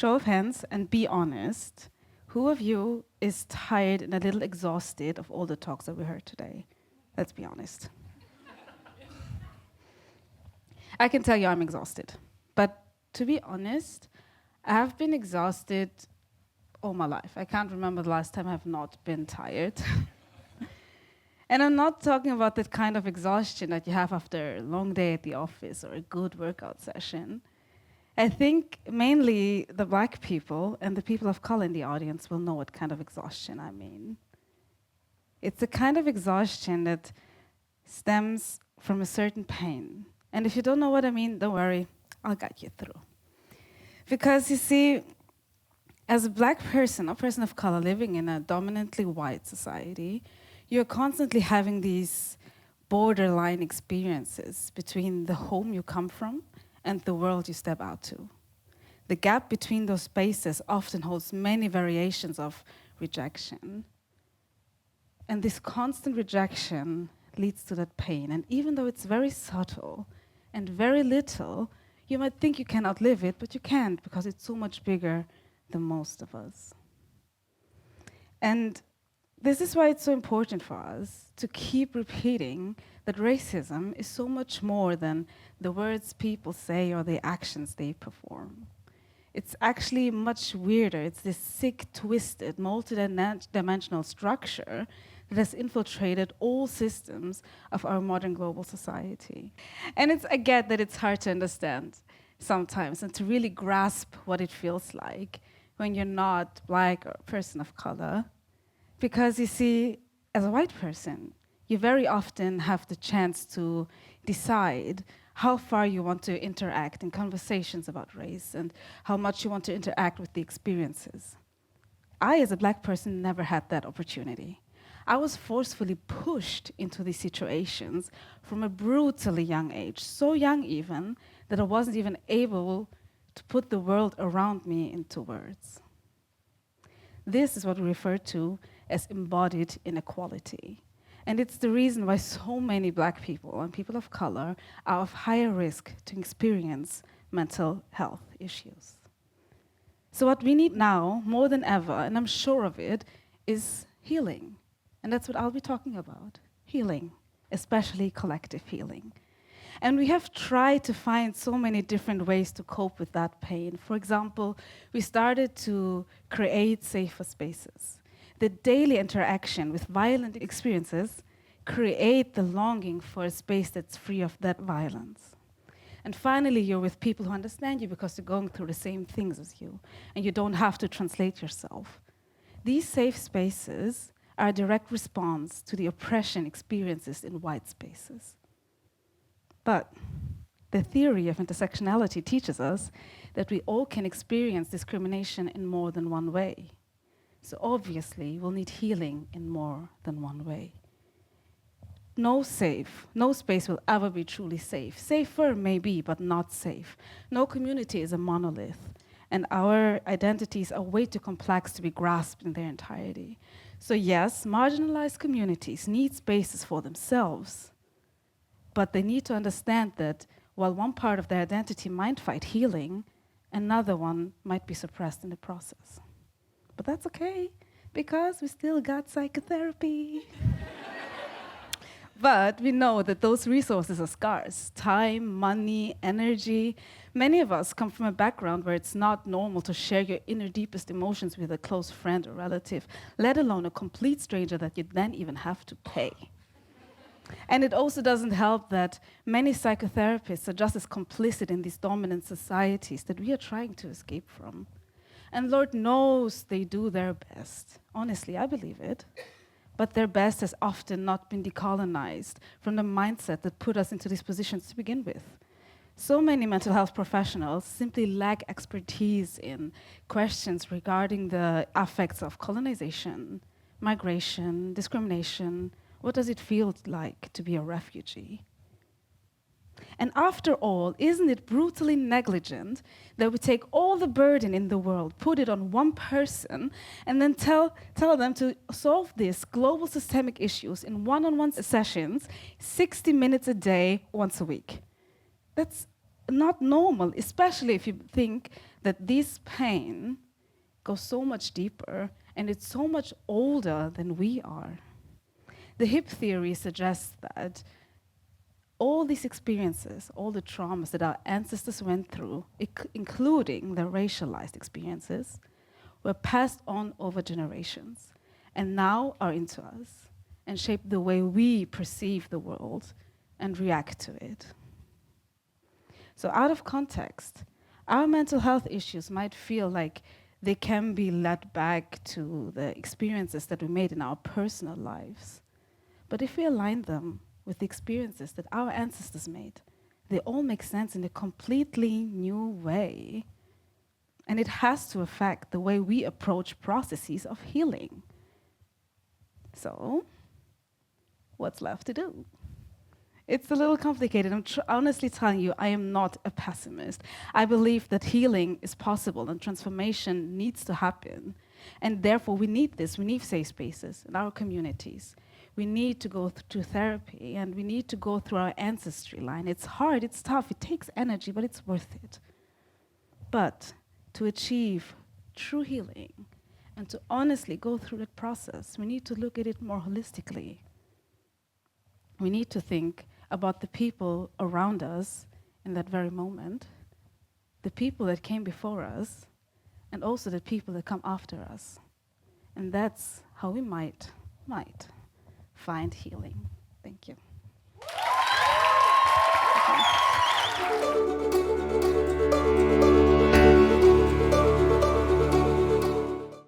Show of hands and be honest. Who of you is tired and a little exhausted of all the talks that we heard today? Let's be honest. I can tell you I'm exhausted. But to be honest, I have been exhausted all my life. I can't remember the last time I have not been tired. And I'm not talking about that kind of exhaustion that you have after a long day at the office or a good workout session. I think mainly the Black people and the people of color in the audience will know what kind of exhaustion I mean. It's a kind of exhaustion that stems from a certain pain. And if you don't know what I mean, don't worry, I'll guide you through. Because you see, as a Black person, a person of color living in a dominantly white society, you're constantly having these borderline experiences between the home you come from and the world you step out to. The gap between those spaces often holds many variations of rejection. And this constant rejection leads to that pain. And even though it's very subtle and very little, you might think you can outlive it, but you can't because it's so much bigger than most of us. And this is why it's so important for us to keep repeating that racism is so much more than the words people say or the actions they perform. It's actually much weirder. It's this sick, twisted, multidimensional structure that has infiltrated all systems of our modern global society. And I get that it's hard to understand sometimes and to really grasp what it feels like when you're not Black or a person of color. Because you see, as a white person, you very often have the chance to decide how far you want to interact in conversations about race and how much you want to interact with the experiences. I, as a Black person, never had that opportunity. I was forcefully pushed into these situations from a brutally young age, so young even that I wasn't even able to put the world around me into words. This is what we refer to as embodied inequality. And it's the reason why so many Black people and people of color are of higher risk to experience mental health issues. So what we need now, more than ever, and I'm sure of it, is healing. And that's what I'll be talking about, healing, especially collective healing. And we have tried to find so many different ways to cope with that pain. For example, we started to create safer spaces. The daily interaction with violent experiences create the longing for a space that's free of that violence. And finally, you're with people who understand you because they're going through the same things as you, and you don't have to translate yourself. These safe spaces are a direct response to the oppression experiences in white spaces. But the theory of intersectionality teaches us that we all can experience discrimination in more than one way. So obviously, we'll need healing in more than one way. No space will ever be truly safe. Safer, maybe, but not safe. No community is a monolith, and our identities are way too complex to be grasped in their entirety. So yes, marginalized communities need spaces for themselves, but they need to understand that while one part of their identity might fight healing, another one might be suppressed in the process. But that's okay, because we still got psychotherapy. But we know that those resources are scarce. Time, money, energy. Many of us come from a background where it's not normal to share your inner deepest emotions with a close friend or relative, let alone a complete stranger that you then even have to pay. And it also doesn't help that many psychotherapists are just as complicit in these dominant societies that we are trying to escape from. And Lord knows they do their best. Honestly, I believe it. But their best has often not been decolonized from the mindset that put us into these positions to begin with. So many mental health professionals simply lack expertise in questions regarding the effects of colonization, migration, discrimination. What does it feel like to be a refugee? And after all, isn't it brutally negligent that we take all the burden in the world, put it on one person, and then tell them to solve these global systemic issues in one-on-one sessions, 60 minutes a day, once a week? That's not normal, especially if you think that this pain goes so much deeper and it's so much older than we are. The hip theory suggests that all these experiences, all the traumas that our ancestors went through, including the racialized experiences, were passed on over generations and now are into us and shape the way we perceive the world and react to it. So out of context, our mental health issues might feel like they can be led back to the experiences that we made in our personal lives. But if we align them with the experiences that our ancestors made, they all make sense in a completely new way. And it has to affect the way we approach processes of healing. So, what's left to do? It's a little complicated. I'm honestly telling you, I am not a pessimist. I believe that healing is possible and transformation needs to happen. And therefore, we need this. We need safe spaces in our communities. We need to go through therapy, and we need to go through our ancestry line. It's hard, it's tough, it takes energy, but it's worth it. But to achieve true healing and to honestly go through that process, we need to look at it more holistically. We need to think about the people around us in that very moment, the people that came before us, and also the people that come after us. And that's how we might find healing. Thank you.